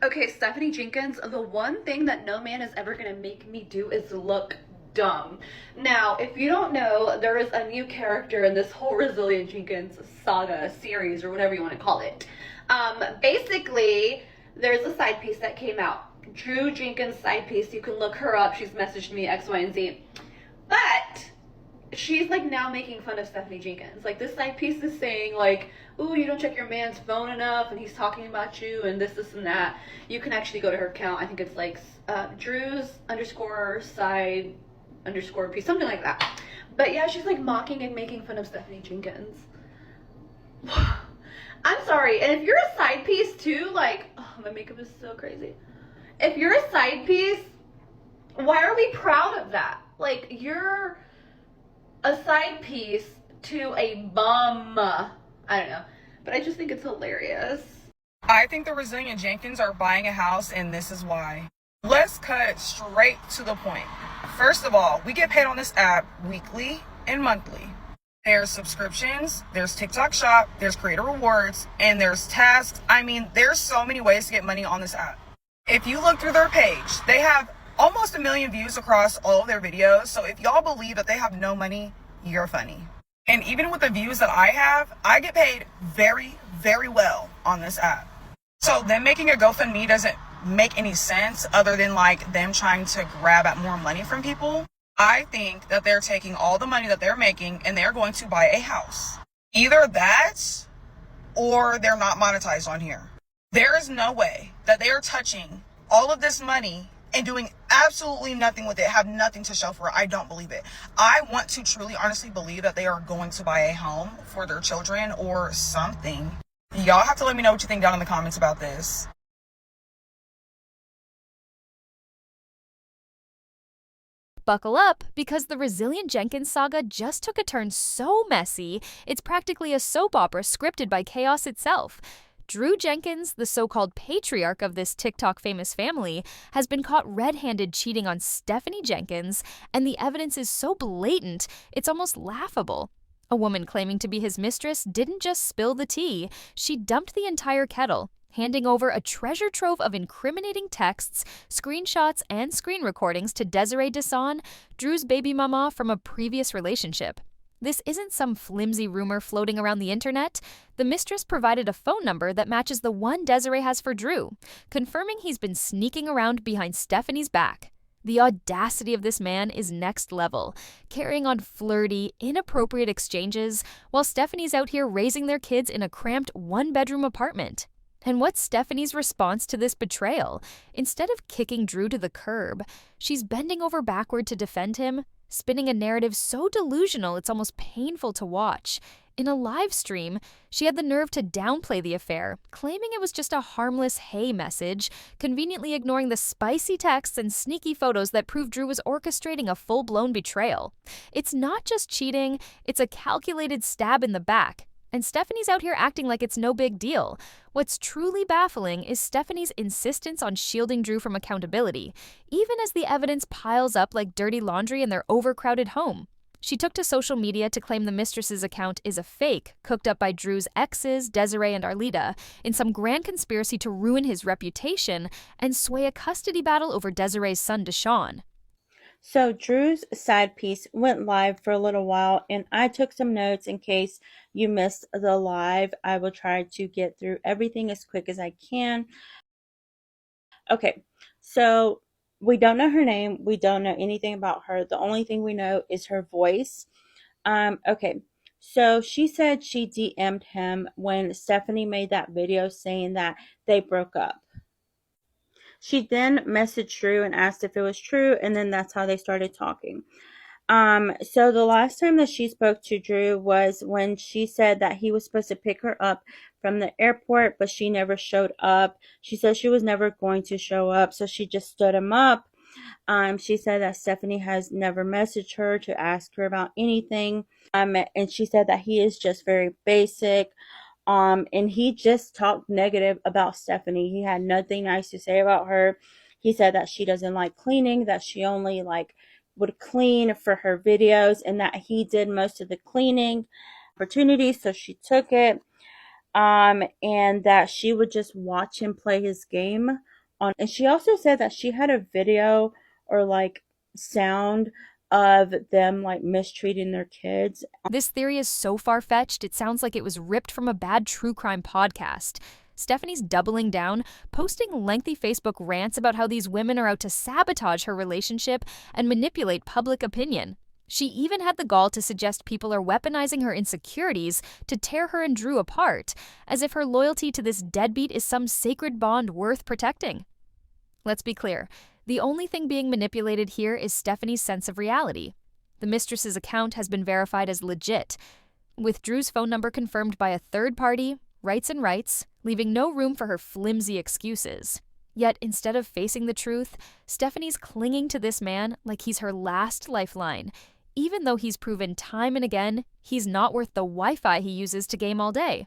Okay, Stephanie Jenkins, the one thing that no man is ever going to make me do is look dumb. Now, if you don't know, there is a new character in this whole Resilient Jenkins saga series, or whatever you want to call it. Basically, there's a side piece that came out. Drew Jenkins side piece. You can look her up. She's messaged me X, Y, and Z. But she's like now making fun of Stephanie Jenkins. Like this side piece is saying like, "Ooh, you don't check your man's phone enough, and he's talking about you, and this, and that." You can actually go to her account. I think it's like Drew's underscore side underscore piece, something like that. But yeah, she's like mocking and making fun of Stephanie Jenkins. I'm sorry, and if you're a side piece too, like, oh, my makeup is so crazy. If you're a side piece, why are we proud of that? Like, you're a side piece to a bum. I don't know. But I just think it's hilarious. I think the Resilient Jenkins are buying a house, and this is why. Let's cut straight to the point. First of all, we get paid on this app weekly and monthly. There's subscriptions, there's TikTok Shop, there's creator rewards, and there's tasks. I mean, there's so many ways to get money on this app. If you look through their page, they have almost 1 million views across all of their videos. So if y'all believe that they have no money, you're funny. And even with the views that I have, I get paid very, very well on this app. So them making a GoFundMe doesn't make any sense other than like them trying to grab at more money from people. I think that they're taking all the money that they're making and they're going to buy a house. Either that or they're not monetized on here. There is no way that they are touching all of this money and doing absolutely nothing with it, have nothing to show for it. I don't believe it. I want to truly, honestly believe that they are going to buy a home for their children or something. Y'all have to let me know what you think down in the comments about this. Buckle up, because the Resilient Jenkins saga just took a turn so messy, it's practically a soap opera scripted by chaos itself. Drew Jenkins, the so-called patriarch of this TikTok famous family, has been caught red-handed cheating on Stephanie Jenkins, and the evidence is so blatant, it's almost laughable. A woman claiming to be his mistress didn't just spill the tea, she dumped the entire kettle, handing over a treasure trove of incriminating texts, screenshots, and screen recordings to Desiree Desan, Drew's baby mama from a previous relationship. This isn't some flimsy rumor floating around the internet. The mistress provided a phone number that matches the one Desiree has for Drew, confirming he's been sneaking around behind Stephanie's back. The audacity of this man is next level, carrying on flirty, inappropriate exchanges while Stephanie's out here raising their kids in a cramped one-bedroom apartment. And what's Stephanie's response to this betrayal? Instead of kicking Drew to the curb, she's bending over backward to defend him, spinning a narrative so delusional it's almost painful to watch. In a live stream, she had the nerve to downplay the affair, claiming it was just a harmless hey message, conveniently ignoring the spicy texts and sneaky photos that prove Drew was orchestrating a full-blown betrayal. It's not just cheating, it's a calculated stab in the back. And Stephanie's out here acting like it's no big deal. What's truly baffling is Stephanie's insistence on shielding Drew from accountability, even as the evidence piles up like dirty laundry in their overcrowded home. She took to social media to claim the mistress's account is a fake, cooked up by Drew's exes, Desiree and Arlita, in some grand conspiracy to ruin his reputation and sway a custody battle over Desiree's son, Deshaun. So Drew's side piece went live for a little while, and I took some notes in case you missed the live. I will try to get through everything as quick as I can. Okay, so we don't know her name. We don't know anything about her. The only thing we know is her voice. Okay, so she said she DM'd him when Stephanie made that video saying that they broke up. She then messaged Drew and asked if it was true, and then that's how they started talking. So the last time that she spoke to Drew was when she said that he was supposed to pick her up from the airport, but she never showed up. She said she was never going to show up, so she just stood him up. She said that Stephanie has never messaged her to ask her about anything. And she said that he is just very basic. And he just talked negative about Stephanie. He had nothing nice to say about her. He said that she doesn't like cleaning, that she only would clean for her videos, and that he did most of the cleaning opportunities, so she took it. and that she would just watch him play his game on. And she also said that she had a video or like sound of them like mistreating their kids. This theory is so far-fetched, it sounds like it was ripped from a bad true crime podcast. Stephanie's doubling down, posting lengthy Facebook rants about how these women are out to sabotage her relationship and manipulate public opinion. She even had the gall to suggest people are weaponizing her insecurities to tear her and Drew apart, as if her loyalty to this deadbeat is some sacred bond worth protecting. Let's be clear, the only thing being manipulated here is Stephanie's sense of reality. The Mistress's account has been verified as legit, with Drew's phone number confirmed by a third party, rights and rights, leaving no room for her flimsy excuses. Yet, instead of facing the truth, Stephanie's clinging to this man like he's her last lifeline, even though he's proven time and again he's not worth the Wi-Fi he uses to game all day.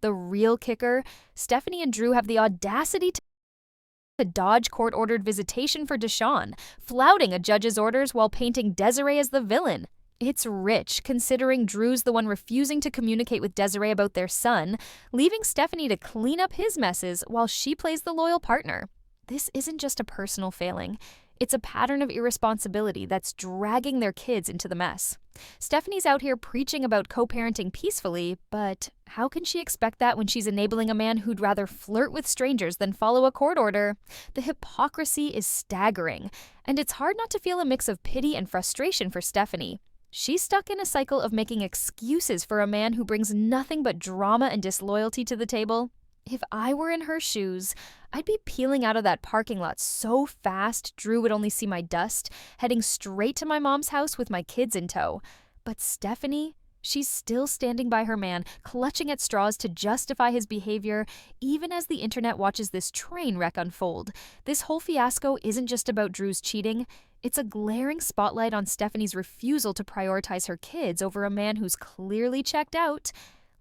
The real kicker, Stephanie and Drew have the audacity to dodge court-ordered visitation for Deshawn, flouting a judge's orders while painting Desiree as the villain. It's rich, considering Drew's the one refusing to communicate with Desiree about their son, leaving Stephanie to clean up his messes while she plays the loyal partner. This isn't just a personal failing. It's a pattern of irresponsibility that's dragging their kids into the mess. Stephanie's out here preaching about co-parenting peacefully, but how can she expect that when she's enabling a man who'd rather flirt with strangers than follow a court order? The hypocrisy is staggering, and it's hard not to feel a mix of pity and frustration for Stephanie. She's stuck in a cycle of making excuses for a man who brings nothing but drama and disloyalty to the table. If I were in her shoes, I'd be peeling out of that parking lot so fast Drew would only see my dust, heading straight to my mom's house with my kids in tow. But Stephanie, she's still standing by her man, clutching at straws to justify his behavior, even as the internet watches this train wreck unfold. This whole fiasco isn't just about Drew's cheating. It's a glaring spotlight on Stephanie's refusal to prioritize her kids over a man who's clearly checked out.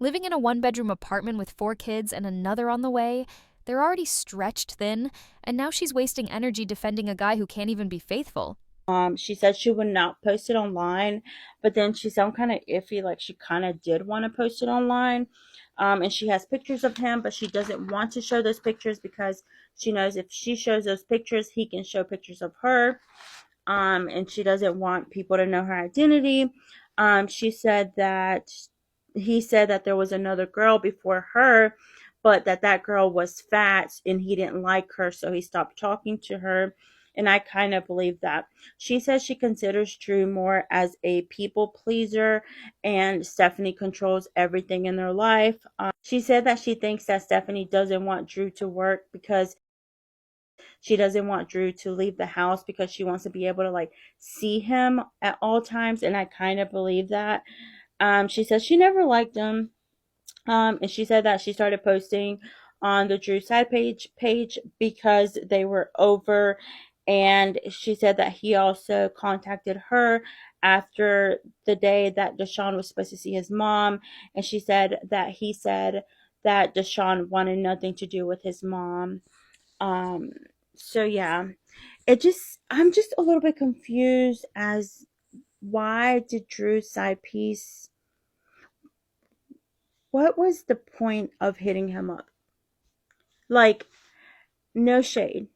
Living in a one-bedroom apartment with 4 kids and another on the way, they're already stretched thin, and now she's wasting energy defending a guy who can't even be faithful. She said she would not post it online, but then she sounded kind of iffy, like she kind of did want to post it online. And she has pictures of him, but she doesn't want to show those pictures because she knows if she shows those pictures, he can show pictures of her. And she doesn't want people to know her identity. She said that he said that there was another girl before her, but that girl was fat and he didn't like her, so he stopped talking to her. And I kind of believe that. She says she considers Drew more as a people pleaser, and Stephanie controls everything in their life. She said that she thinks that Stephanie doesn't want Drew to work because she doesn't want Drew to leave the house because she wants to be able to like see him at all times, and I kind of believe that. She says she never liked him. And she said that she started posting on the Drew side page because they were over. And she said that he also contacted her after the day that Deshawn was supposed to see his mom. And she said that he said that Deshawn wanted nothing to do with his mom. So yeah, I'm just a little bit confused as why did Drew's side piece, what was the point of hitting him up? Like, no shade,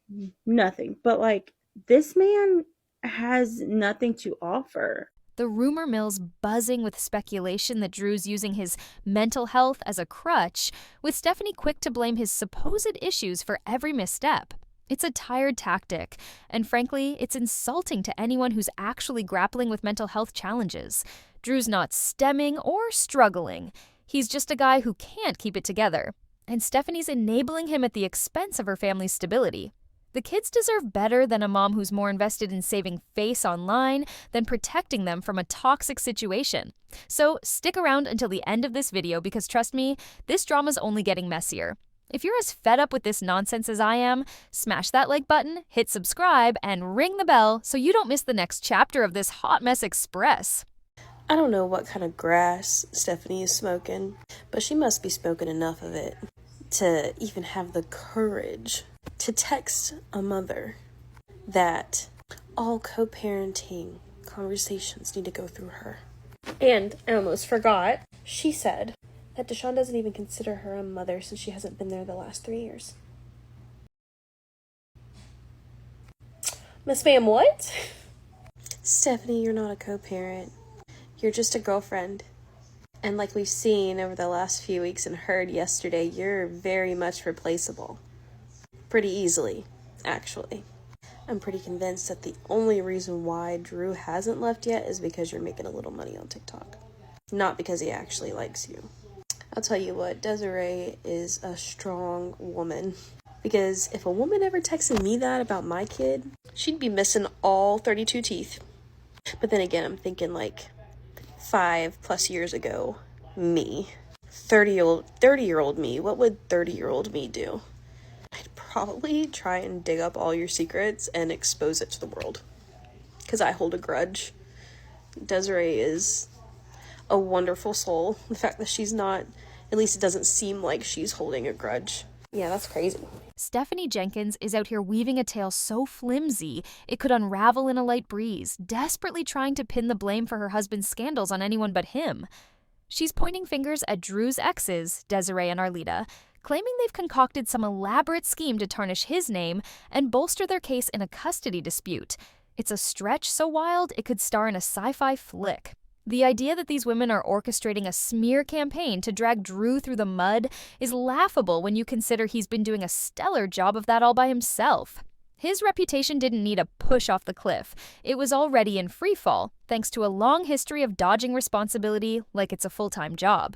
nothing, but like, this man has nothing to offer. The rumor mill's buzzing with speculation that Drew's using his mental health as a crutch, with Stephanie quick to blame his supposed issues for every misstep. It's a tired tactic, and frankly, it's insulting to anyone who's actually grappling with mental health challenges. Drew's not stemming or struggling. He's just a guy who can't keep it together, and Stephanie's enabling him at the expense of her family's stability. The kids deserve better than a mom who's more invested in saving face online than protecting them from a toxic situation. So stick around until the end of this video because trust me, this drama's only getting messier. If you're as fed up with this nonsense as I am, smash that like button, hit subscribe, and ring the bell so you don't miss the next chapter of this hot mess express. I don't know what kind of grass Stephanie is smoking, but she must be smoking enough of it to even have the courage to text a mother that all co-parenting conversations need to go through her. And I almost forgot, she said that Deshaun doesn't even consider her a mother since she hasn't been there the last 3 years. Miss Ma'am, what? Stephanie, you're not a co-parent. You're just a girlfriend. And like we've seen over the last few weeks and heard yesterday, you're very much replaceable. Pretty easily, actually. I'm pretty convinced that the only reason why Drew hasn't left yet is because you're making a little money on TikTok. Not because he actually likes you. I'll tell you what, Desiree is a strong woman. Because if a woman ever texted me that about my kid, she'd be missing all 32 teeth. But then again, I'm thinking like 5+ years ago, me. 30-year-old me. What would 30-year-old me do? I'd probably try and dig up all your secrets and expose it to the world. Because I hold a grudge. Desiree is a wonderful soul. The fact that she's not, at least it doesn't seem like she's holding a grudge. Yeah, that's crazy. Stephanie Jenkins is out here weaving a tale so flimsy it could unravel in a light breeze, desperately trying to pin the blame for her husband's scandals on anyone but him. She's pointing fingers at Drew's exes, Desiree and Arlita, claiming they've concocted some elaborate scheme to tarnish his name and bolster their case in a custody dispute. It's a stretch so wild it could star in a sci-fi flick. The idea that these women are orchestrating a smear campaign to drag Drew through the mud is laughable when you consider he's been doing a stellar job of that all by himself. His reputation didn't need a push off the cliff. It was already in freefall, thanks to a long history of dodging responsibility like it's a full-time job.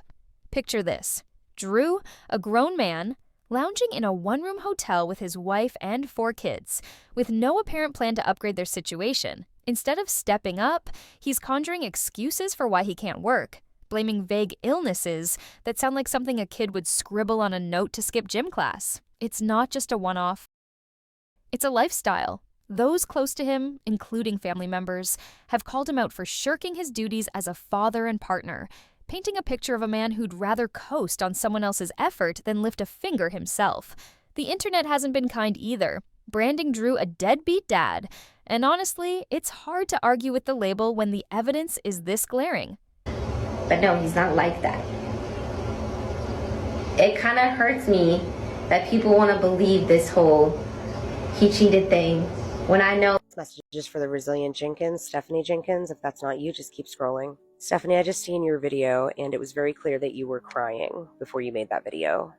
Picture this. Drew, a grown man, lounging in a one-room hotel with his wife and 4 kids, with no apparent plan to upgrade their situation. Instead of stepping up, he's conjuring excuses for why he can't work, blaming vague illnesses that sound like something a kid would scribble on a note to skip gym class. It's not just a one-off. It's a lifestyle. Those close to him, including family members, have called him out for shirking his duties as a father and partner, painting a picture of a man who'd rather coast on someone else's effort than lift a finger himself. The internet hasn't been kind either, branding Drew a deadbeat dad. And honestly, it's hard to argue with the label when the evidence is this glaring. But no, he's not like that. It kind of hurts me that people want to believe this whole he cheated thing when I know. Messages for the resilient Jenkins, Stephanie Jenkins. If that's not you, just keep scrolling. Stephanie, I just seen your video and it was very clear that you were crying before you made that video.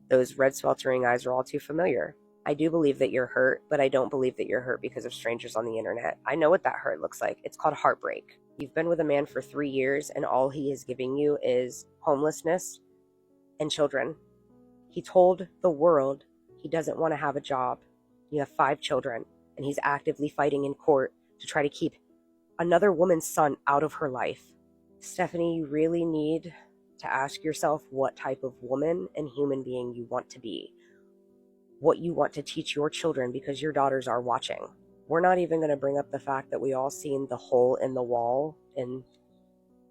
Those red sweltering eyes are all too familiar. I do believe that you're hurt, but I don't believe that you're hurt because of strangers on the internet. I know what that hurt looks like. It's called heartbreak. You've been with a man for 3 years and all he is giving you is homelessness and children. He told the world he doesn't want to have a job. You have 5 children and he's actively fighting in court to try to keep another woman's son out of her life. Stephanie, you really need to ask yourself what type of woman and human being you want to be. What you want to teach your children because your daughters are watching. We're not even going to bring up the fact that we all seen the hole in the wall in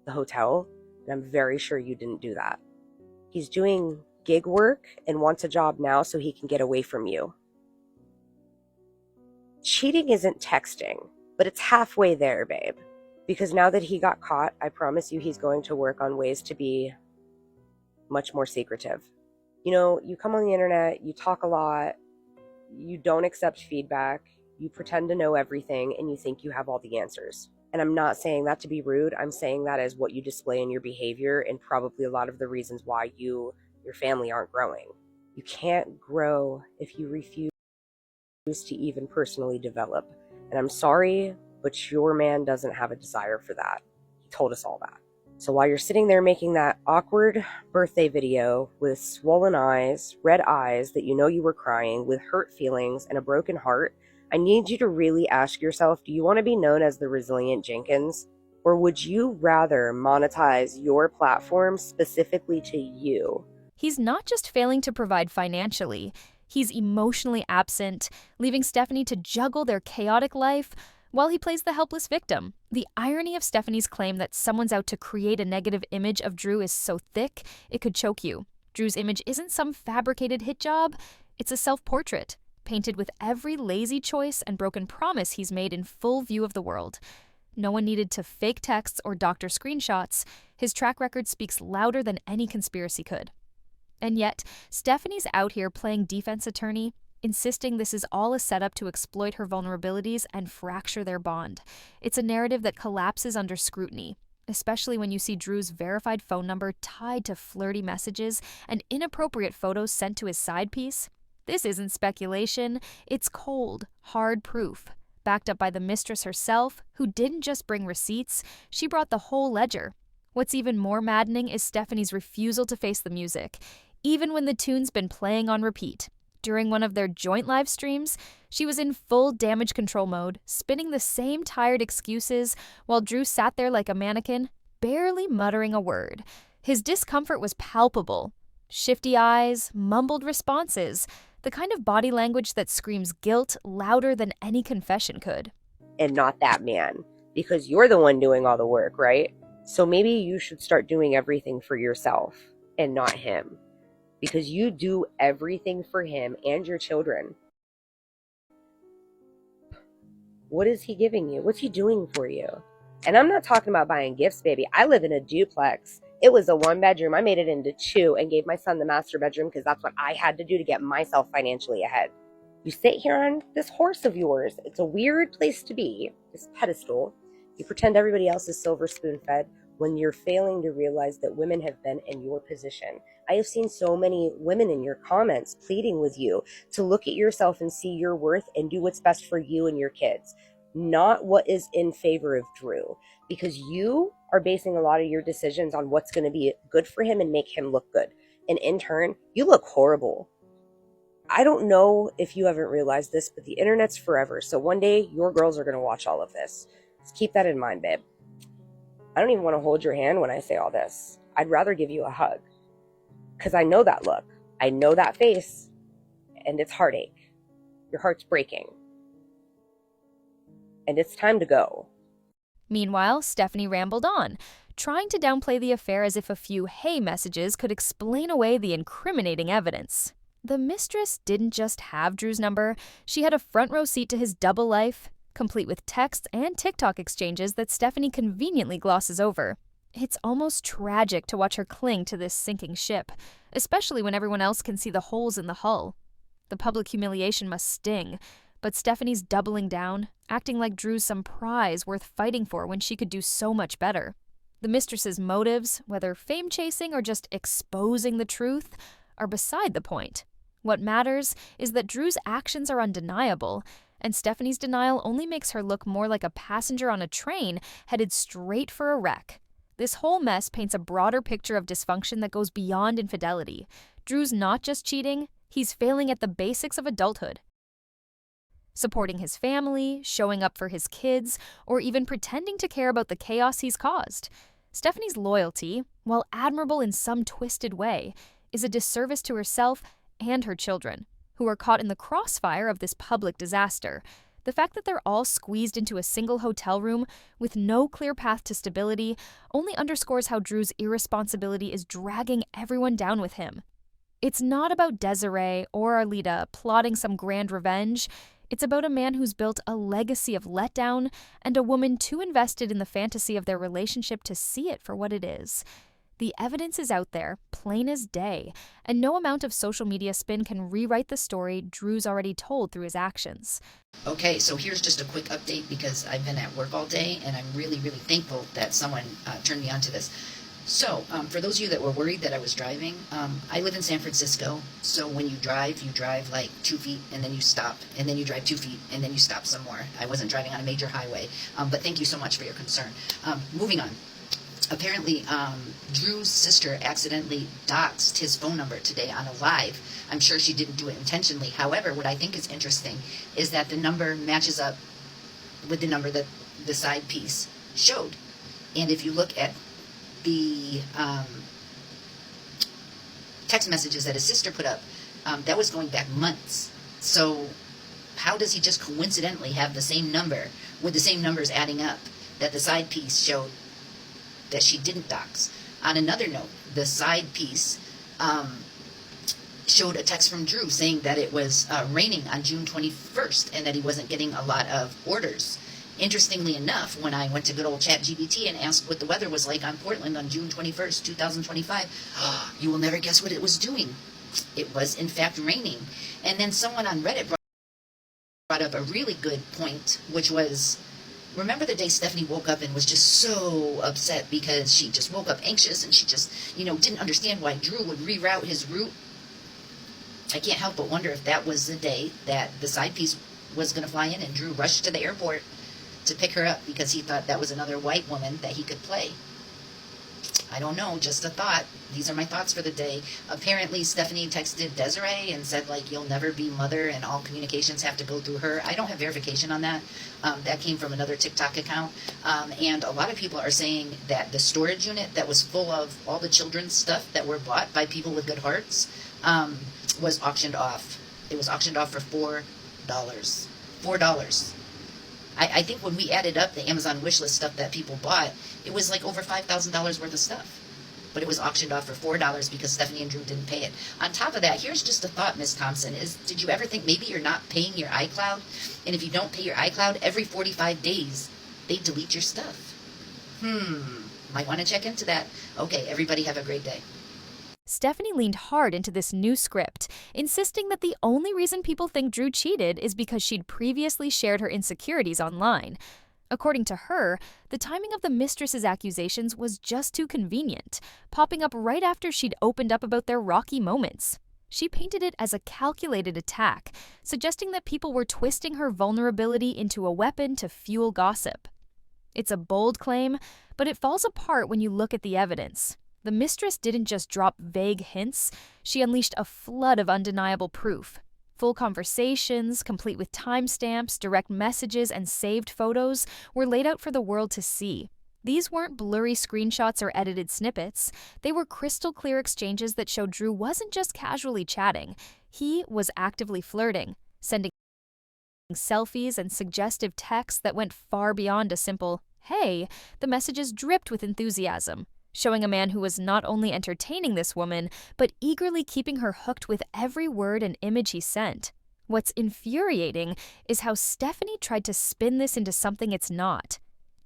the hotel, and I'm very sure you didn't do that. He's doing gig work and wants a job now so he can get away from you. Cheating isn't texting, but it's halfway there, babe. Because now that he got caught, I promise you he's going to work on ways to be much more secretive. You know, you come on the internet, you talk a lot, you don't accept feedback, you pretend to know everything, and you think you have all the answers. And I'm not saying that to be rude, I'm saying that as what you display in your behavior and probably a lot of the reasons why your family aren't growing. You can't grow if you refuse to even personally develop. And I'm sorry, but your man doesn't have a desire for that. He told us all that. So while you're sitting there making that awkward birthday video with swollen eyes, red eyes that you know you were crying, with hurt feelings and a broken heart, I need you to really ask yourself, do you want to be known as the resilient Jenkins? Or would you rather monetize your platform specifically to you? He's not just failing to provide financially, he's emotionally absent, leaving Stephanie to juggle their chaotic life while he plays the helpless victim. The irony of Stephanie's claim that someone's out to create a negative image of Drew is so thick, it could choke you. Drew's image isn't some fabricated hit job, it's a self-portrait, painted with every lazy choice and broken promise he's made in full view of the world. No one needed to fake texts or doctor screenshots. His track record speaks louder than any conspiracy could. And yet, Stephanie's out here playing defense attorney, insisting this is all a setup to exploit her vulnerabilities and fracture their bond. It's a narrative that collapses under scrutiny, especially when you see Drew's verified phone number tied to flirty messages and inappropriate photos sent to his side piece. This isn't speculation, it's cold, hard proof, backed up by the mistress herself, who didn't just bring receipts, she brought the whole ledger. What's even more maddening is Stephanie's refusal to face the music, even when the tune's been playing on repeat. During one of their joint live streams, she was in full damage control mode, spinning the same tired excuses, while Drew sat there like a mannequin, barely muttering a word. His discomfort was palpable. Shifty eyes, mumbled responses, the kind of body language that screams guilt louder than any confession could. And not that man, because you're the one doing all the work, right? So maybe you should start doing everything for yourself and not him, because you do everything for him and your children. What is he giving you? What's he doing for you? And I'm not talking about buying gifts, baby. I live in a duplex. It was a 1-bedroom. I made it into 2 and gave my son the master bedroom because that's what I had to do to get myself financially ahead. You sit here on this horse of yours. It's a weird place to be, this pedestal. You pretend everybody else is silver spoon fed when you're failing to realize that women have been in your position. I have seen so many women in your comments pleading with you to look at yourself and see your worth and do what's best for you and your kids, not what is in favor of Drew, because you are basing a lot of your decisions on what's going to be good for him and make him look good. And in turn, you look horrible. I don't know if you haven't realized this, but the internet's forever. So one day your girls are going to watch all of this. Just keep that in mind, babe. I don't even want to hold your hand when I say all this. I'd rather give you a hug. Because I know that look. I know that face. And it's heartache. Your heart's breaking. And it's time to go. Meanwhile, Stephanie rambled on, trying to downplay the affair as if a few "hey" messages could explain away the incriminating evidence. The mistress didn't just have Drew's number, she had a front row seat to his double life, complete with texts and TikTok exchanges that Stephanie conveniently glosses over. It's almost tragic to watch her cling to this sinking ship, especially when everyone else can see the holes in the hull. The public humiliation must sting, but Stephanie's doubling down, acting like Drew's some prize worth fighting for when she could do so much better. The mistress's motives, whether fame-chasing or just exposing the truth, are beside the point. What matters is that Drew's actions are undeniable, and Stephanie's denial only makes her look more like a passenger on a train headed straight for a wreck. This whole mess paints a broader picture of dysfunction that goes beyond infidelity. Drew's not just cheating, he's failing at the basics of adulthood. Supporting his family, showing up for his kids, or even pretending to care about the chaos he's caused. Stephanie's loyalty, while admirable in some twisted way, is a disservice to herself and her children, who are caught in the crossfire of this public disaster. The fact that they're all squeezed into a single hotel room with no clear path to stability only underscores how Drew's irresponsibility is dragging everyone down with him. It's not about Desiree or Arlita plotting some grand revenge. It's about a man who's built a legacy of letdown and a woman too invested in the fantasy of their relationship to see it for what it is. The evidence is out there, plain as day, and no amount of social media spin can rewrite the story Drew's already told through his actions. Okay, so here's just a quick update because I've been at work all day and I'm really, really thankful that someone turned me on to this. So, for those of you that were worried that I was driving, I live in San Francisco, so when you drive like 2 feet and then you stop, and then you drive 2 feet and then you stop some more. I wasn't driving on a major highway, but thank you so much for your concern. Moving on. Apparently, Drew's sister accidentally doxed his phone number today on a live. I'm sure she didn't do it intentionally. However, what I think is interesting is that the number matches up with the number that the side piece showed. And if you look at the text messages that his sister put up, that was going back months. So how does he just coincidentally have the same number with the same numbers adding up that the side piece showed that she didn't dox? On another note, the side piece showed a text from Drew saying that it was raining on June 21st and that he wasn't getting a lot of orders. Interestingly enough, when I went to good old ChatGPT and asked what the weather was like on Portland on June 21st, 2025, you will never guess what it was doing. It was, in fact, raining. And then someone on Reddit brought up a really good point, which was, remember the day Stephanie woke up and was just so upset because she just woke up anxious and she just, didn't understand why Drew would reroute his route? I can't help but wonder if that was the day that the side piece was going to fly in and Drew rushed to the airport to pick her up because he thought that was another white woman that he could play. I don't know, just a thought. These are my thoughts for the day. Apparently, Stephanie texted Desiree and said, you'll never be mother and all communications have to go through her. I don't have verification on that. That came from another TikTok account. And a lot of people are saying that the storage unit that was full of all the children's stuff that were bought by people with good hearts was auctioned off. It was auctioned off for $4. $4. I think when we added up the Amazon wishlist stuff that people bought, it was over $5,000 worth of stuff. But it was auctioned off for $4 because Stephanie and Drew didn't pay it. On top of that, here's just a thought, Miss Thompson, did you ever think maybe you're not paying your iCloud? And if you don't pay your iCloud, every 45 days, they delete your stuff. Might want to check into that. Okay, everybody have a great day. Stephanie leaned hard into this new script, insisting that the only reason people think Drew cheated is because she'd previously shared her insecurities online. According to her, the timing of the Mistress's accusations was just too convenient, popping up right after she'd opened up about their rocky moments. She painted it as a calculated attack, suggesting that people were twisting her vulnerability into a weapon to fuel gossip. It's a bold claim, but it falls apart when you look at the evidence. The Mistress didn't just drop vague hints, she unleashed a flood of undeniable proof. Full conversations, complete with timestamps, direct messages, and saved photos, were laid out for the world to see. These weren't blurry screenshots or edited snippets. They were crystal clear exchanges that showed Drew wasn't just casually chatting. He was actively flirting, sending selfies and suggestive texts that went far beyond a simple, "Hey." The messages dripped with enthusiasm, showing a man who was not only entertaining this woman, but eagerly keeping her hooked with every word and image he sent. What's infuriating is how Stephanie tried to spin this into something it's not.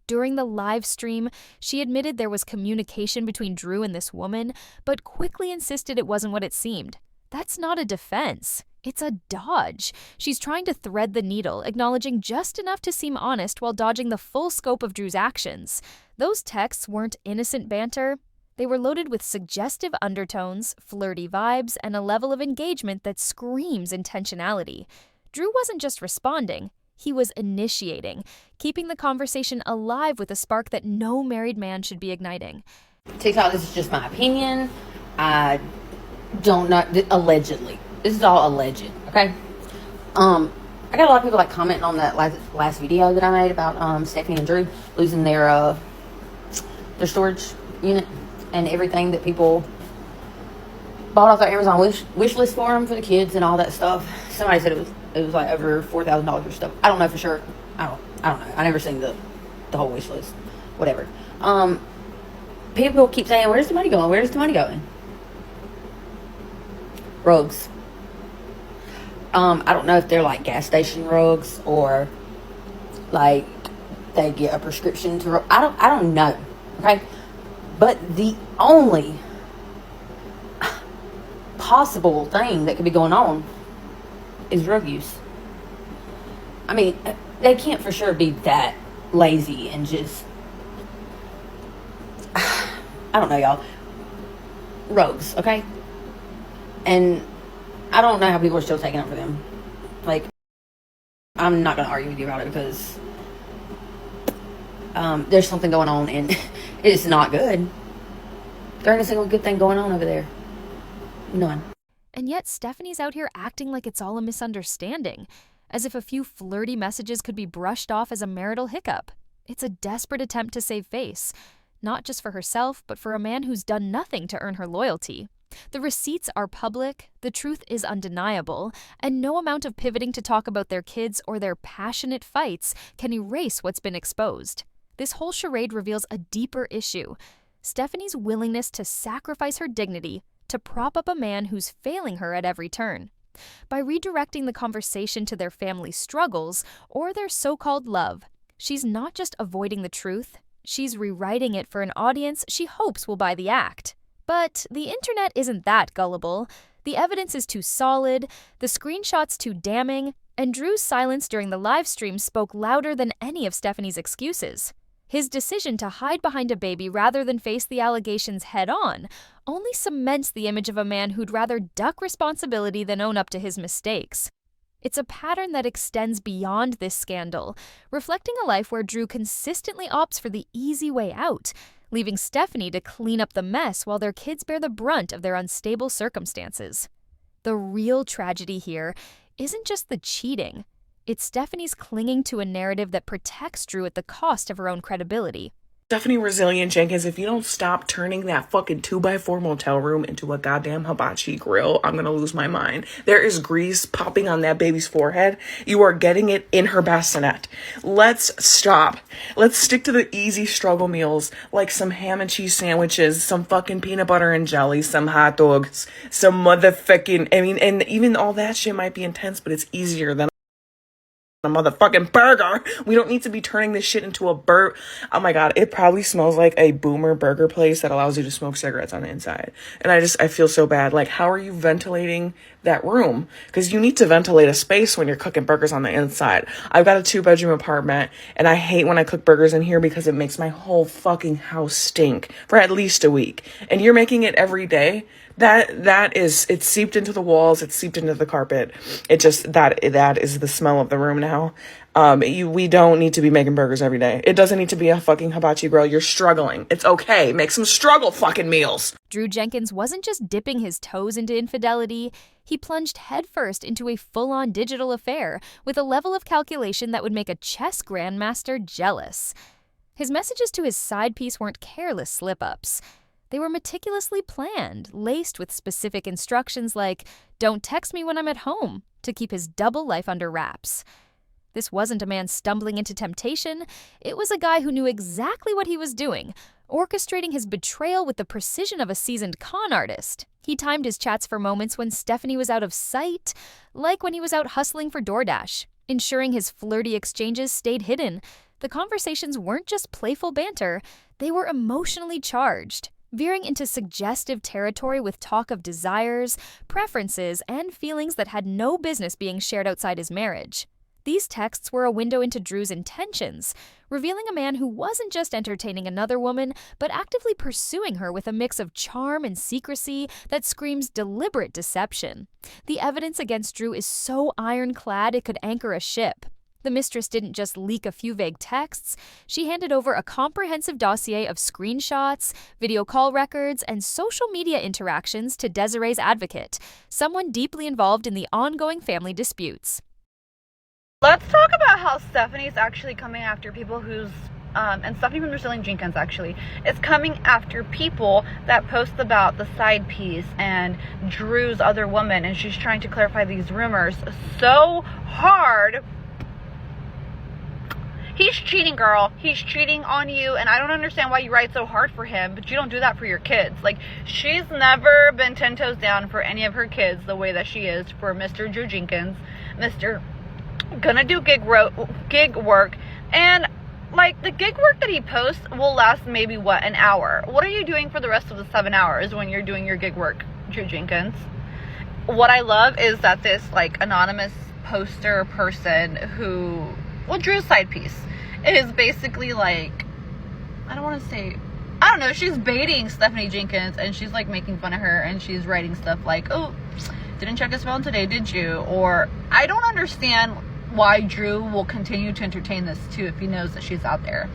During the live stream, she admitted there was communication between Drew and this woman, but quickly insisted it wasn't what it seemed. That's not a defense. It's a dodge. She's trying to thread the needle, acknowledging just enough to seem honest while dodging the full scope of Drew's actions. Those texts weren't innocent banter. They were loaded with suggestive undertones, flirty vibes, and a level of engagement that screams intentionality. Drew wasn't just responding, he was initiating, keeping the conversation alive with a spark that no married man should be igniting. TikTok, this is just my opinion. I don't know, allegedly. This is all alleged, okay? I got a lot of people commenting on that last video that I made about Stephanie and Drew losing their storage unit and everything that people bought off their Amazon wish list for them for the kids and all that stuff. Somebody said it was over $4,000 or stuff. I don't know for sure. I don't know. I never seen the whole wish list. Whatever. People keep saying, "Where's the money going? Where's the money going?" Rugs. I don't know if they're gas station rugs or they get a prescription to. I don't know. Okay, but the only possible thing that could be going on is drug use. I mean, they can't for sure be that lazy and just. I don't know, y'all. Rogues, okay? And I don't know how people are still taking up for them. I'm not going to argue with you about it because there's something going on and it's not good. There ain't a single good thing going on over there. None. And yet Stephanie's out here acting like it's all a misunderstanding, as if a few flirty messages could be brushed off as a marital hiccup. It's a desperate attempt to save face, not just for herself, but for a man who's done nothing to earn her loyalty. The receipts are public, the truth is undeniable, and no amount of pivoting to talk about their kids or their passionate fights can erase what's been exposed. This whole charade reveals a deeper issue: Stephanie's willingness to sacrifice her dignity to prop up a man who's failing her at every turn. By redirecting the conversation to their family struggles or their so-called love, She's not just avoiding the truth, she's rewriting it for an audience she hopes will buy the act. But the internet isn't that gullible. The evidence is too solid, the screenshots too damning, and Drew's silence during the live stream spoke louder than any of Stephanie's excuses. His decision to hide behind a baby rather than face the allegations head-on only cements the image of a man who'd rather duck responsibility than own up to his mistakes. It's a pattern that extends beyond this scandal, reflecting a life where Drew consistently opts for the easy way out, leaving Stephanie to clean up the mess while their kids bear the brunt of their unstable circumstances. The real tragedy here isn't just the cheating. It's Stephanie's clinging to a narrative that protects Drew at the cost of her own credibility. Stephanie Resilient Jenkins, if you don't stop turning that fucking 2x4 motel room into a goddamn hibachi grill, I'm gonna lose my mind. There is grease popping on that baby's forehead. You are getting it in her bassinet. Let's stop. Let's stick to the easy struggle meals, like some ham and cheese sandwiches, some fucking peanut butter and jelly, some hot dogs, some motherfucking, and even all that shit might be intense, but it's easier than a motherfucking burger. We don't need to be turning this shit into a oh my god, it probably smells like a boomer burger place that allows you to smoke cigarettes on the inside. And I feel so bad. Like, how are you ventilating that room? Because you need to ventilate a space when you're cooking burgers on the inside. I've got a 2-bedroom apartment, and I hate when I cook burgers in here because it makes my whole fucking house stink for at least a week. And you're making it every day. It's seeped into the walls, it's seeped into the carpet. It just, that is the smell of the room now. We don't need to be making burgers every day. It doesn't need to be a fucking hibachi grill. You're struggling. It's okay. Make some struggle fucking meals. Drew Jenkins wasn't just dipping his toes into infidelity. He plunged headfirst into a full-on digital affair with a level of calculation that would make a chess grandmaster jealous. His messages to his side piece weren't careless slip-ups. They were meticulously planned, laced with specific instructions like, "Don't text me when I'm at home," to keep his double life under wraps. This wasn't a man stumbling into temptation. It was a guy who knew exactly what he was doing, orchestrating his betrayal with the precision of a seasoned con artist. He timed his chats for moments when Stephanie was out of sight, like when he was out hustling for DoorDash, ensuring his flirty exchanges stayed hidden. The conversations weren't just playful banter, they were emotionally charged, veering into suggestive territory with talk of desires, preferences, and feelings that had no business being shared outside his marriage. These texts were a window into Drew's intentions, revealing a man who wasn't just entertaining another woman, but actively pursuing her with a mix of charm and secrecy that screams deliberate deception. The evidence against Drew is so ironclad it could anchor a ship. The Mistress didn't just leak a few vague texts, she handed over a comprehensive dossier of screenshots, video call records, and social media interactions to Desiree's advocate, someone deeply involved in the ongoing family disputes. Let's talk about how Stephanie's actually coming after people and Stephanie from Resilient Jenkins actually is coming after people that post about the side piece and Drew's other woman, and she's trying to clarify these rumors so hard. He's cheating, girl. He's cheating on you, and I don't understand why you write so hard for him, but you don't do that for your kids. Like, she's never been 10 toes down for any of her kids the way that she is for Mr. Drew Jenkins. Mr. Gonna do gig work, and like, the gig work that he posts will last maybe, an hour? What are you doing for the rest of the 7 hours when you're doing your gig work, Drew Jenkins? What I love is that this, like, anonymous poster person who, Drew's side piece is basically like, she's baiting Stephanie Jenkins, and she's like making fun of her, and she's writing stuff like, "Oh, didn't check his phone today, did you?" Or, I don't understand why Drew will continue to entertain this too if he knows that she's out there.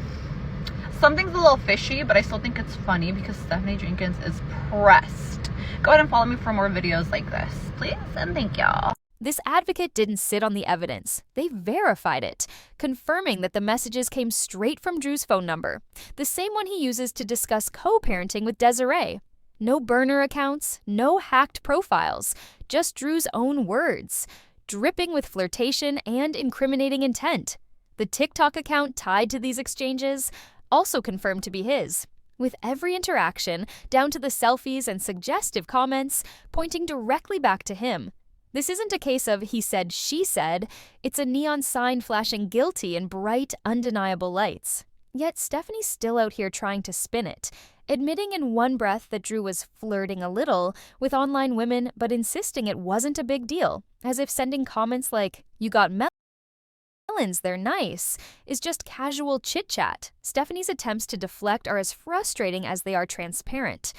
Something's a little fishy, but I still think it's funny because Stephanie Jenkins is pressed. Go ahead and follow me for more videos like this, please, and thank y'all. This advocate didn't sit on the evidence. They verified it, confirming that the messages came straight from Drew's phone number, the same one he uses to discuss co-parenting with Desiree. No burner accounts, no hacked profiles, just Drew's own words, dripping with flirtation and incriminating intent. The TikTok account tied to these exchanges also confirmed to be his, with every interaction, down to the selfies and suggestive comments, pointing directly back to him. This isn't a case of he said, she said. It's a neon sign flashing guilty in bright, undeniable lights. Yet Stephanie's still out here trying to spin it, admitting in one breath that Drew was flirting a little with online women, but insisting it wasn't a big deal, as if sending comments like, "You got melons, they're nice," is just casual chit-chat. Stephanie's attempts to deflect are as frustrating as they are transparent.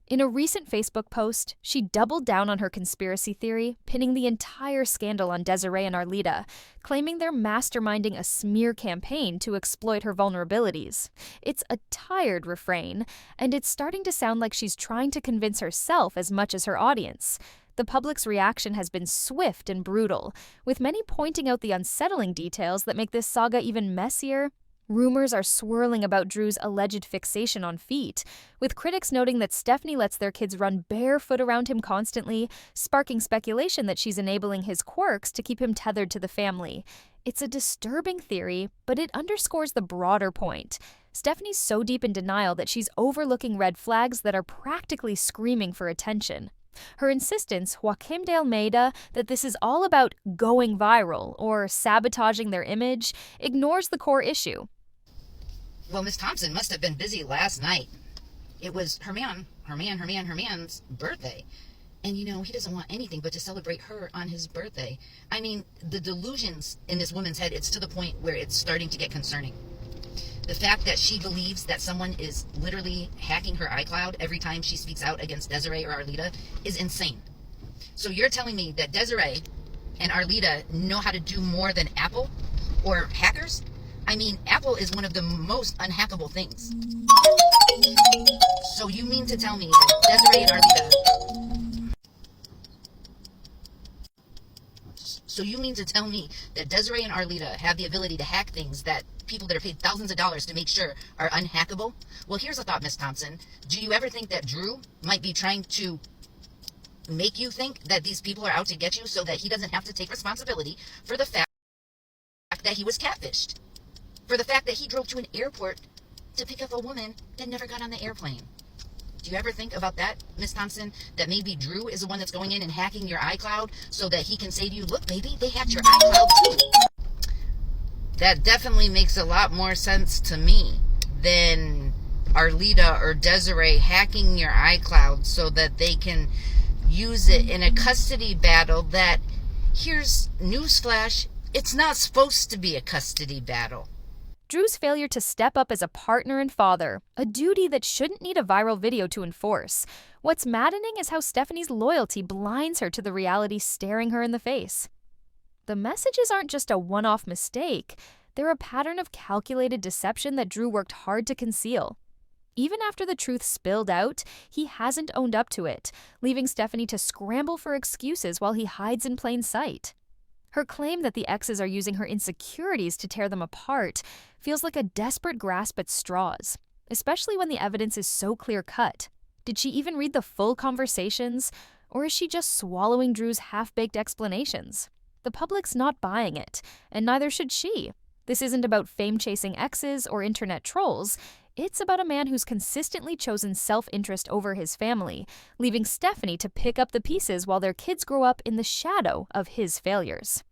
In a recent Facebook post, she doubled down on her conspiracy theory, pinning the entire scandal on Desiree and Arlita, claiming they're masterminding a smear campaign to exploit her vulnerabilities. It's a tired refrain, and it's starting to sound like she's trying to convince herself as much as her audience. The public's reaction has been swift and brutal, with many pointing out the unsettling details that make this saga even messier. Rumors are swirling about Drew's alleged fixation on feet, with critics noting that Stephanie lets their kids run barefoot around him constantly, sparking speculation that she's enabling his quirks to keep him tethered to the family. It's a disturbing theory, but it underscores the broader point. Stephanie's so deep in denial that she's overlooking red flags that are practically screaming for attention. Her insistence, Joaquim de Almeida, that this is all about going viral or sabotaging their image, ignores the core issue. Well, Miss Thompson must have been busy last night. It was her man's birthday. And, you know, he doesn't want anything but to celebrate her on his birthday. I mean, the delusions in this woman's head, it's to the point where it's starting to get concerning. The fact that she believes that someone is literally hacking her iCloud every time she speaks out against Desiree or Arlita is insane. So you're telling me that Desiree and Arlita know how to do more than Apple or hackers? I mean, Apple is one of the most unhackable things. So you mean to tell me that Desiree and Arlita... So you mean to tell me that Desiree and Arlita have the ability to hack things that people that are paid thousands of dollars to make sure are unhackable? Well, here's a thought, Miss Thompson. Do you ever think that Drew might be trying to make you think that these people are out to get you so that he doesn't have to take responsibility for the fact that he was catfished? For the fact that he drove to an airport to pick up a woman that never got on the airplane? Do you ever think about that, Miss Thompson? That maybe Drew is the one that's going in and hacking your iCloud so that he can say to you, look, baby, they hacked your iCloud too. That definitely makes a lot more sense to me than Arlita or Desiree hacking your iCloud so that they can use it in a custody battle that, here's newsflash, it's not supposed to be a custody battle. Drew's failure to step up as a partner and father, a duty that shouldn't need a viral video to enforce. What's maddening is how Stephanie's loyalty blinds her to the reality staring her in the face. The messages aren't just a one-off mistake. They're a pattern of calculated deception that Drew worked hard to conceal. Even after the truth spilled out, he hasn't owned up to it, leaving Stephanie to scramble for excuses while he hides in plain sight. Her claim that the exes are using her insecurities to tear them apart feels like a desperate grasp at straws, especially when the evidence is so clear-cut. Did she even read the full conversations, or is she just swallowing Drew's half-baked explanations? The public's not buying it, and neither should she. This isn't about fame-chasing exes or internet trolls. It's about a man who's consistently chosen self-interest over his family, leaving Stephanie to pick up the pieces while their kids grow up in the shadow of his failures.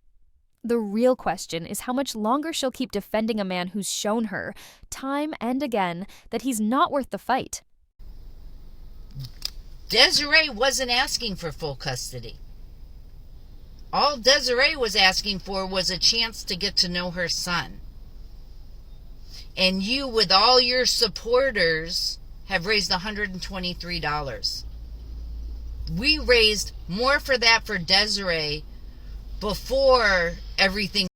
The real question is how much longer she'll keep defending a man who's shown her, time and again, that he's not worth the fight. Desiree wasn't asking for full custody. All Desiree was asking for was a chance to get to know her son. And you, with all your supporters, have raised $123. We raised more for that for Desiree before everything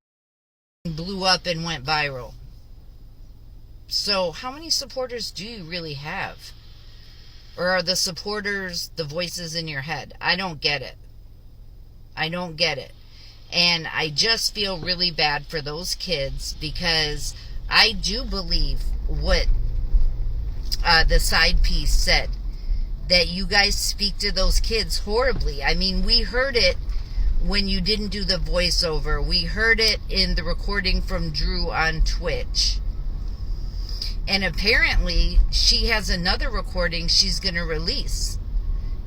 blew up and went viral. So how many supporters do you really have? Or are the supporters the voices in your head? I don't get it. I don't get it. And I just feel really bad for those kids, because I do believe what the side piece said, that you guys speak to those kids horribly. I mean, we heard it when you didn't do the voiceover. We heard it in the recording from Drew on Twitch. And apparently she has another recording she's going to release.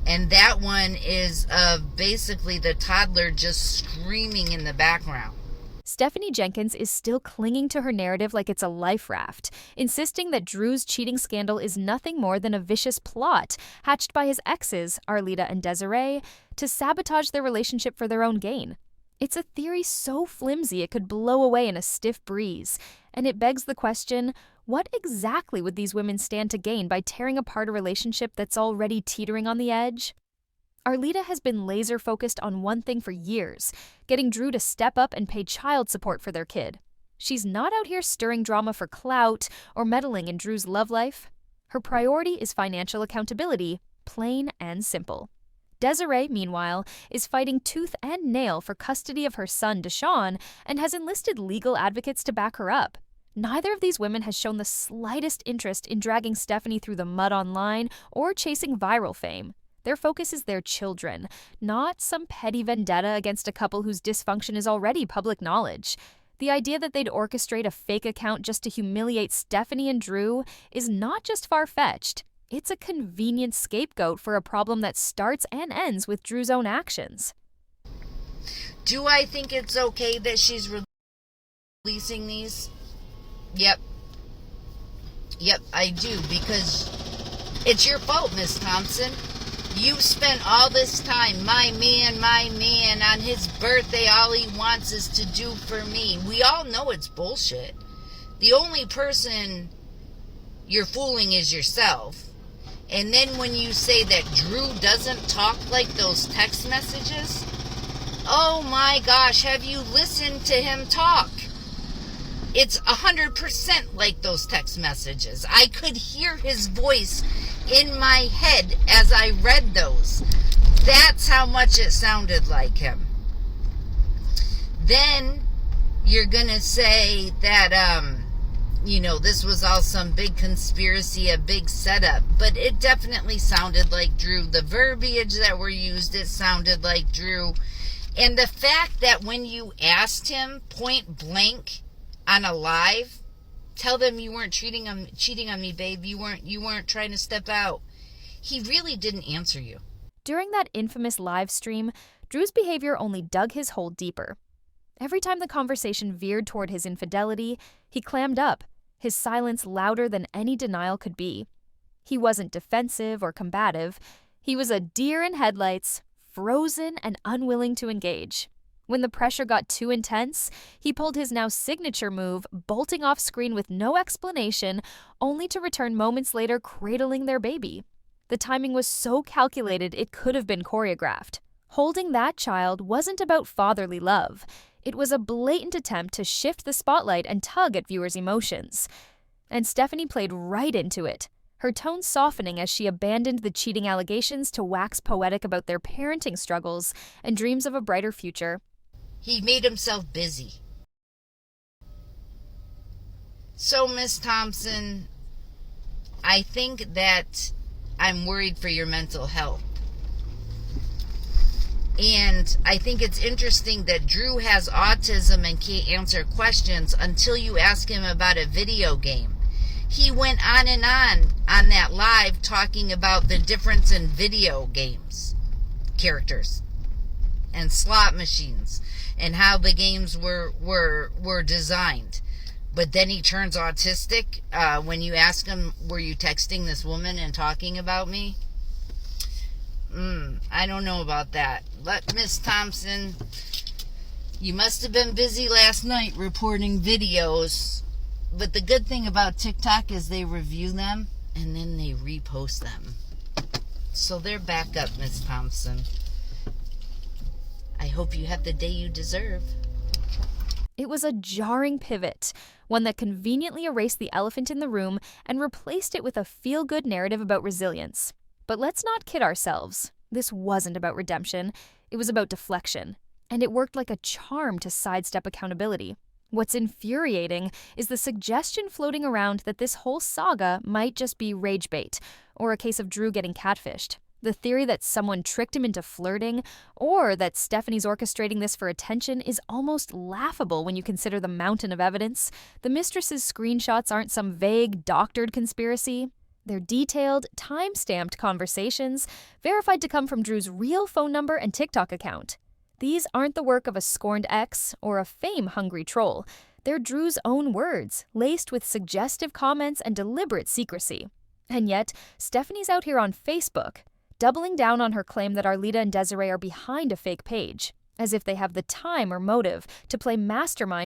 And that one is basically the toddler just screaming in the background. Stephanie Jenkins is still clinging to her narrative like it's a life raft, insisting that Drew's cheating scandal is nothing more than a vicious plot hatched by his exes, Arleta and Desiree, to sabotage their relationship for their own gain. It's a theory so flimsy it could blow away in a stiff breeze, and it begs the question, what exactly would these women stand to gain by tearing apart a relationship that's already teetering on the edge? Arleta has been laser-focused on one thing for years, getting Drew to step up and pay child support for their kid. She's not out here stirring drama for clout or meddling in Drew's love life. Her priority is financial accountability, plain and simple. Desiree, meanwhile, is fighting tooth and nail for custody of her son, Deshaun, and has enlisted legal advocates to back her up. Neither of these women has shown the slightest interest in dragging Stephanie through the mud online or chasing viral fame. Their focus is their children, not some petty vendetta against a couple whose dysfunction is already public knowledge. The idea that they'd orchestrate a fake account just to humiliate Stephanie and Drew is not just far-fetched. It's a convenient scapegoat for a problem that starts and ends with Drew's own actions. Do I think it's okay that she's releasing these? Yep. Yep, I do, because it's your fault, Miss Thompson. You spent all this time, my man, on his birthday, all he wants is to do for me. We all know it's bullshit. The only person you're fooling is yourself. And then when you say that Drew doesn't talk like those text messages, oh my gosh, have you listened to him talk? It's 100% like those text messages. I could hear his voice in my head as I read those. That's how much it sounded like him. Then you're gonna say that, this was all some big conspiracy, a big setup. But it definitely sounded like Drew. The verbiage that were used, it sounded like Drew. And the fact that when you asked him point blank on a live, tell them you weren't cheating on me, babe. You weren't trying to step out. He really didn't answer you. During that infamous live stream, Drew's behavior only dug his hole deeper. Every time the conversation veered toward his infidelity, he clammed up, his silence louder than any denial could be. He wasn't defensive or combative. He was a deer in headlights, frozen and unwilling to engage. When the pressure got too intense, he pulled his now signature move, bolting off screen with no explanation, only to return moments later cradling their baby. The timing was so calculated it could have been choreographed. Holding that child wasn't about fatherly love. It was a blatant attempt to shift the spotlight and tug at viewers' emotions. And Stephanie played right into it, her tone softening as she abandoned the cheating allegations to wax poetic about their parenting struggles and dreams of a brighter future. He made himself busy. So, Miss Thompson, I think that I'm worried for your mental health. And I think it's interesting that Drew has autism and can't answer questions until you ask him about a video game. He went on and on that live talking about the difference in video games, characters, and slot machines, and how the games were designed. But then he turns autistic when you ask him, were you texting this woman and talking about me? I don't know about that. But Miss Thompson, you must have been busy last night reporting videos. But the good thing about TikTok is they review them and then they repost them. So they're back up, Miss Thompson. I hope you have the day you deserve. It was a jarring pivot, one that conveniently erased the elephant in the room and replaced it with a feel-good narrative about resilience. But let's not kid ourselves. This wasn't about redemption. It was about deflection. And it worked like a charm to sidestep accountability. What's infuriating is the suggestion floating around that this whole saga might just be rage bait, or a case of Drew getting catfished. The theory that someone tricked him into flirting, or that Stephanie's orchestrating this for attention, is almost laughable when you consider the mountain of evidence. The Mistress's screenshots aren't some vague, doctored conspiracy. They're detailed, time-stamped conversations, verified to come from Drew's real phone number and TikTok account. These aren't the work of a scorned ex or a fame-hungry troll. They're Drew's own words, laced with suggestive comments and deliberate secrecy. And yet, Stephanie's out here on Facebook, doubling down on her claim that Arlita and Desiree are behind a fake page, as if they have the time or motive to play mastermind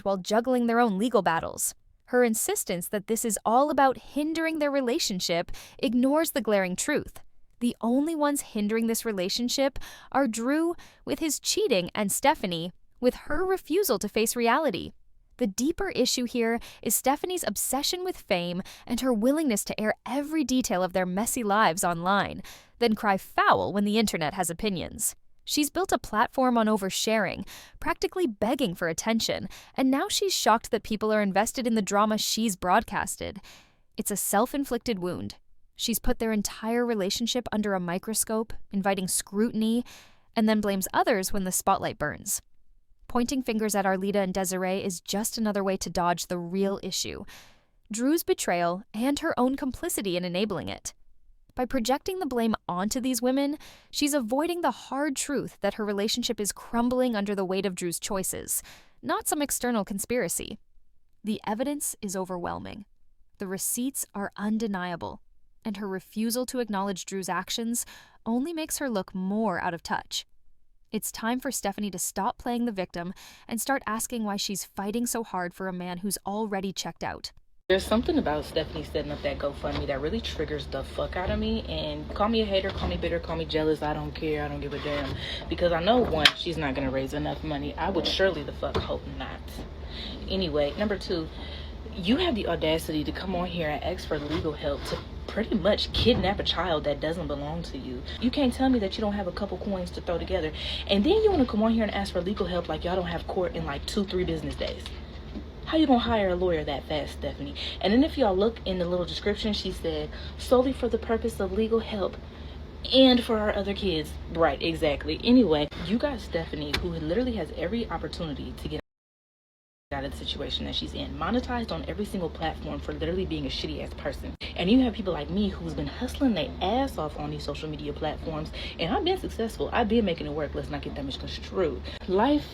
while juggling their own legal battles. Her insistence that this is all about hindering their relationship ignores the glaring truth. The only ones hindering this relationship are Drew with his cheating and Stephanie with her refusal to face reality. The deeper issue here is Stephanie's obsession with fame and her willingness to air every detail of their messy lives online, then cry foul when the internet has opinions. She's built a platform on oversharing, practically begging for attention, and now she's shocked that people are invested in the drama she's broadcasted. It's a self-inflicted wound. She's put their entire relationship under a microscope, inviting scrutiny, and then blames others when the spotlight burns. Pointing fingers at Arlita and Desiree is just another way to dodge the real issue: Drew's betrayal and her own complicity in enabling it. By projecting the blame onto these women, she's avoiding the hard truth that her relationship is crumbling under the weight of Drew's choices, not some external conspiracy. The evidence is overwhelming. The receipts are undeniable, and her refusal to acknowledge Drew's actions only makes her look more out of touch. It's time for Stephanie to stop playing the victim and start asking why she's fighting so hard for a man who's already checked out. There's something about Stephanie setting up that GoFundMe that really triggers the fuck out of me. And call me a hater, call me bitter, call me jealous. I don't care. I don't give a damn. Because I know, one, she's not going to raise enough money. I would surely the fuck hope not. Anyway, number two, you have the audacity to come on here and ask for legal help to pretty much kidnap a child that doesn't belong to you. You can't tell me that you don't have a couple coins to throw together. And then you want to come on here and ask for legal help like y'all don't have court in like 2-3 business days. How you gonna hire a lawyer that fast, Stephanie? And then if y'all look in the little description, she said, solely for the purpose of legal help and for our other kids. Right, exactly. Anyway, you got Stephanie, who literally has every opportunity to get out of the situation that she's in, monetized on every single platform for literally being a shitty ass person. And you have people like me who's been hustling their ass off on these social media platforms, and I've been successful. I've been making it work. Let's not get that misconstrued. Life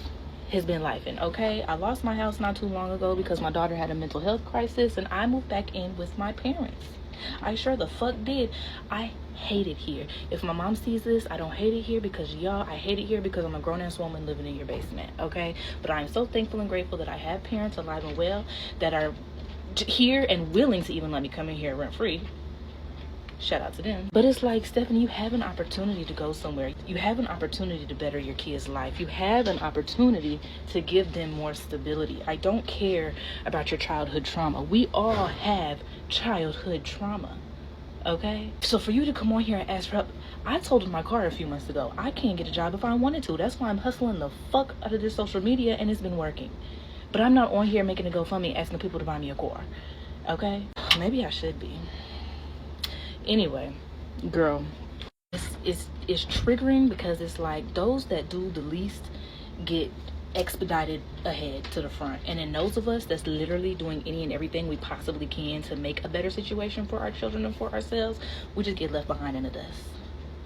has been lifing, okay? I lost my house not too long ago because my daughter had a mental health crisis, and I moved back in with my parents. I sure the fuck did. I hate it here. If my mom sees this, I don't hate it here because y'all, I hate it here because I'm a grown-ass woman living in your basement, okay? But I am so thankful and grateful that I have parents alive and well that are here and willing to even let me come in here rent-free. Shout out to them. But it's like, Stephanie, you have an opportunity to go somewhere. You have an opportunity to better your kids' life. You have an opportunity to give them more stability. I don't care about your childhood trauma. We all have childhood trauma, okay? So for you to come on here and ask for help, I told my car a few months ago, I can't get a job if I wanted to. That's why I'm hustling the fuck out of this social media, and it's been working. But I'm not on here making a GoFundMe asking people to buy me a car, okay? Maybe I should be. Anyway, girl, it's triggering because it's like those that do the least get expedited ahead to the front, and then those of us that's literally doing any and everything we possibly can to make a better situation for our children and for ourselves, we just get left behind in the dust.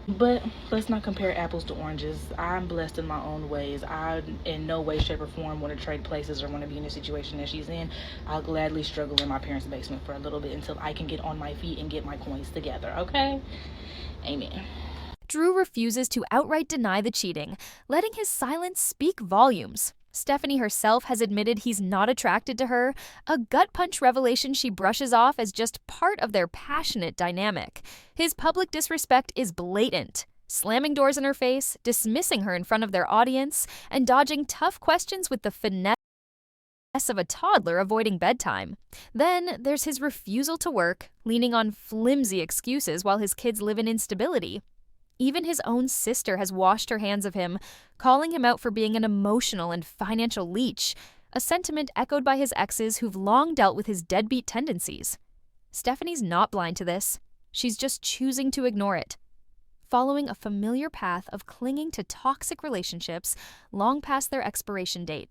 But let's not compare apples to oranges. I'm blessed in my own ways. I in no way, shape, or form want to trade places or want to be in the situation that she's in. I'll gladly struggle in my parents' basement for a little bit until I can get on my feet and get my coins together, okay? Amen. Drew refuses to outright deny the cheating, letting his silence speak volumes. Stephanie herself has admitted he's not attracted to her, a gut punch revelation she brushes off as just part of their passionate dynamic. His public disrespect is blatant, slamming doors in her face, dismissing her in front of their audience, and dodging tough questions with the finesse of a toddler avoiding bedtime. Then there's his refusal to work, leaning on flimsy excuses while his kids live in instability. Even his own sister has washed her hands of him, calling him out for being an emotional and financial leech, a sentiment echoed by his exes who've long dealt with his deadbeat tendencies. Stephanie's not blind to this. She's just choosing to ignore it, following a familiar path of clinging to toxic relationships long past their expiration date.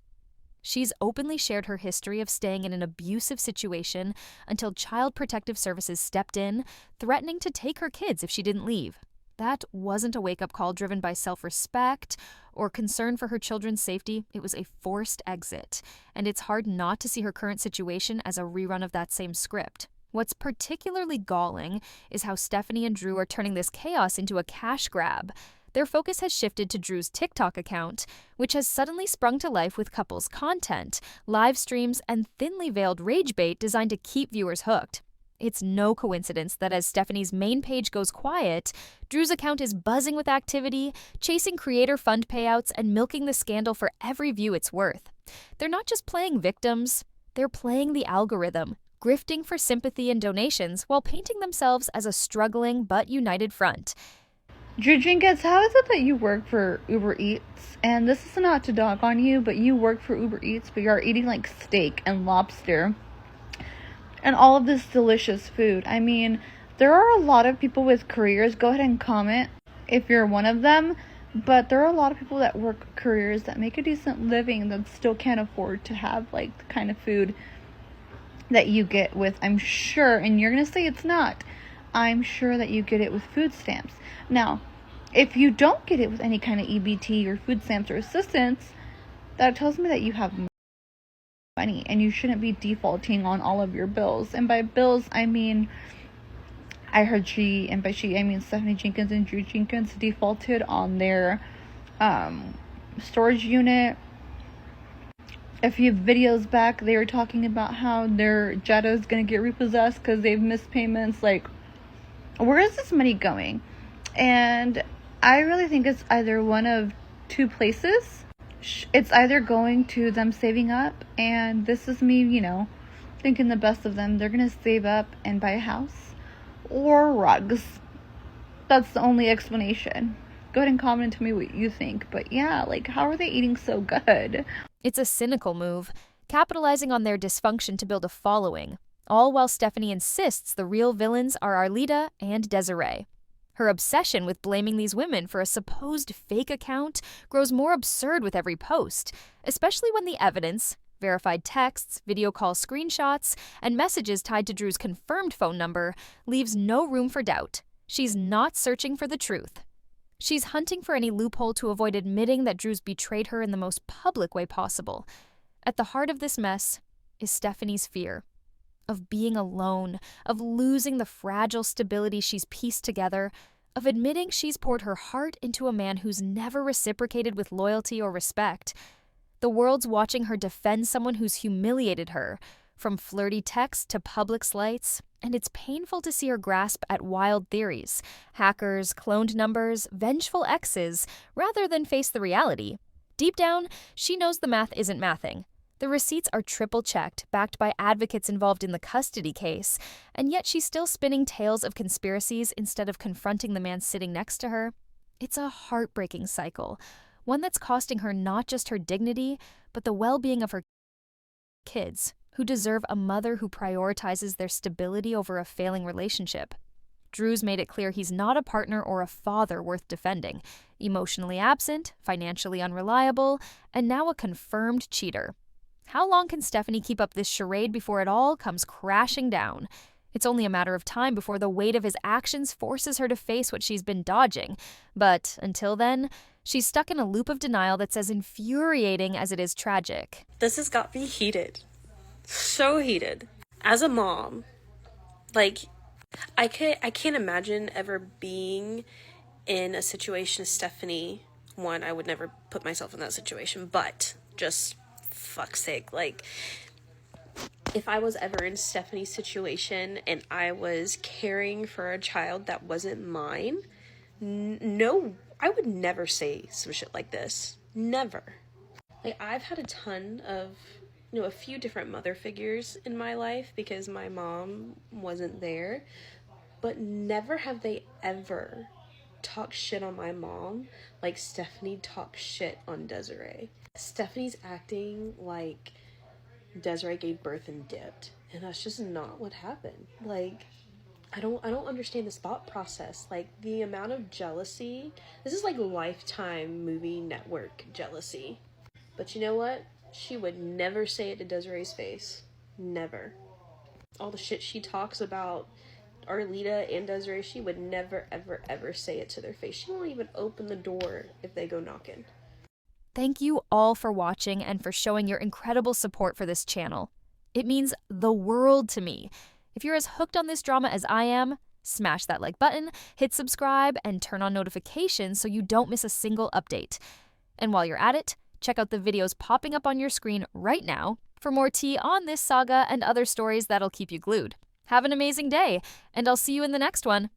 She's openly shared her history of staying in an abusive situation until Child Protective Services stepped in, threatening to take her kids if she didn't leave. That wasn't a wake-up call driven by self-respect or concern for her children's safety. It was a forced exit, and it's hard not to see her current situation as a rerun of that same script. What's particularly galling is how Stephanie and Drew are turning this chaos into a cash grab. Their focus has shifted to Drew's TikTok account, which has suddenly sprung to life with couples content, live streams, and thinly veiled rage bait designed to keep viewers hooked. It's no coincidence that as Stephanie's main page goes quiet, Drew's account is buzzing with activity, chasing creator fund payouts, and milking the scandal for every view it's worth. They're not just playing victims, they're playing the algorithm, grifting for sympathy and donations while painting themselves as a struggling but united front. Drew Jenkins, how is it that you work for Uber Eats? And this is not to dog on you, but you work for Uber Eats, but you are eating like steak and lobster and all of this delicious food. I mean, there are a lot of people with careers. Go ahead and comment if you're one of them. But there are a lot of people that work careers that make a decent living that still can't afford to have like the kind of food that you get with, I'm sure, and you're going to say it's not, I'm sure that you get it with food stamps. Now, if you don't get it with any kind of EBT or food stamps or assistance, that tells me that you have money and you shouldn't be defaulting on all of your bills. And by bills, I mean, I heard she, and by she, I mean Stephanie Jenkins and Drew Jenkins defaulted on their storage unit. A few videos back, they were talking about how their Jetta is going to get repossessed because they've missed payments. Like, where is this money going? And I really think it's either one of two places. It's either going to them saving up, and this is me, you know, thinking the best of them. They're going to save up and buy a house or rugs. That's the only explanation. Go ahead and comment and tell me what you think. But yeah, like, how are they eating so good? It's a cynical move, capitalizing on their dysfunction to build a following, all while Stephanie insists the real villains are Arlita and Desiree. Her obsession with blaming these women for a supposed fake account grows more absurd with every post, especially when the evidence, verified texts, video call screenshots, and messages tied to Drew's confirmed phone number, leaves no room for doubt. She's not searching for the truth. She's hunting for any loophole to avoid admitting that Drew's betrayed her in the most public way possible. At the heart of this mess is Stephanie's fear of being alone, of losing the fragile stability she's pieced together, of admitting she's poured her heart into a man who's never reciprocated with loyalty or respect. The world's watching her defend someone who's humiliated her, from flirty texts to public slights, and it's painful to see her grasp at wild theories, hackers, cloned numbers, vengeful exes, rather than face the reality. Deep down, she knows the math isn't mathing. The receipts are triple-checked, backed by advocates involved in the custody case, and yet she's still spinning tales of conspiracies instead of confronting the man sitting next to her. It's a heartbreaking cycle, one that's costing her not just her dignity, but the well-being of her kids, who deserve a mother who prioritizes their stability over a failing relationship. Drew's made it clear he's not a partner or a father worth defending, emotionally absent, financially unreliable, and now a confirmed cheater. How long can Stephanie keep up this charade before it all comes crashing down? It's only a matter of time before the weight of his actions forces her to face what she's been dodging. But until then, she's stuck in a loop of denial that's as infuriating as it is tragic. This has got me heated. So heated. As a mom, like, I can't imagine ever being in a situation as Stephanie. One, I would never put myself in that situation, but just fuck's sake, like, if I was ever in Stephanie's situation and I was caring for a child that wasn't mine, no, I would never say some shit like this. Never. Like, I've had a ton of, a few different mother figures in my life because my mom wasn't there, but never have they ever talked shit on my mom like Stephanie talks shit on Desiree. Stephanie's acting like Desiree gave birth and dipped, and that's just not what happened. Like, I don't understand this thought process. Like, the amount of jealousy, this is like Lifetime movie network jealousy. But you know what? She would never say it to Desiree's face. Never. All the shit she talks about Arlita and Desiree, she would never, ever, ever say it to their face. She won't even open the door if they go knocking. Thank you all for watching and for showing your incredible support for this channel. It means the world to me. If you're as hooked on this drama as I am, smash that like button, hit subscribe, and turn on notifications so you don't miss a single update. And while you're at it, check out the videos popping up on your screen right now for more tea on this saga and other stories that'll keep you glued. Have an amazing day, and I'll see you in the next one.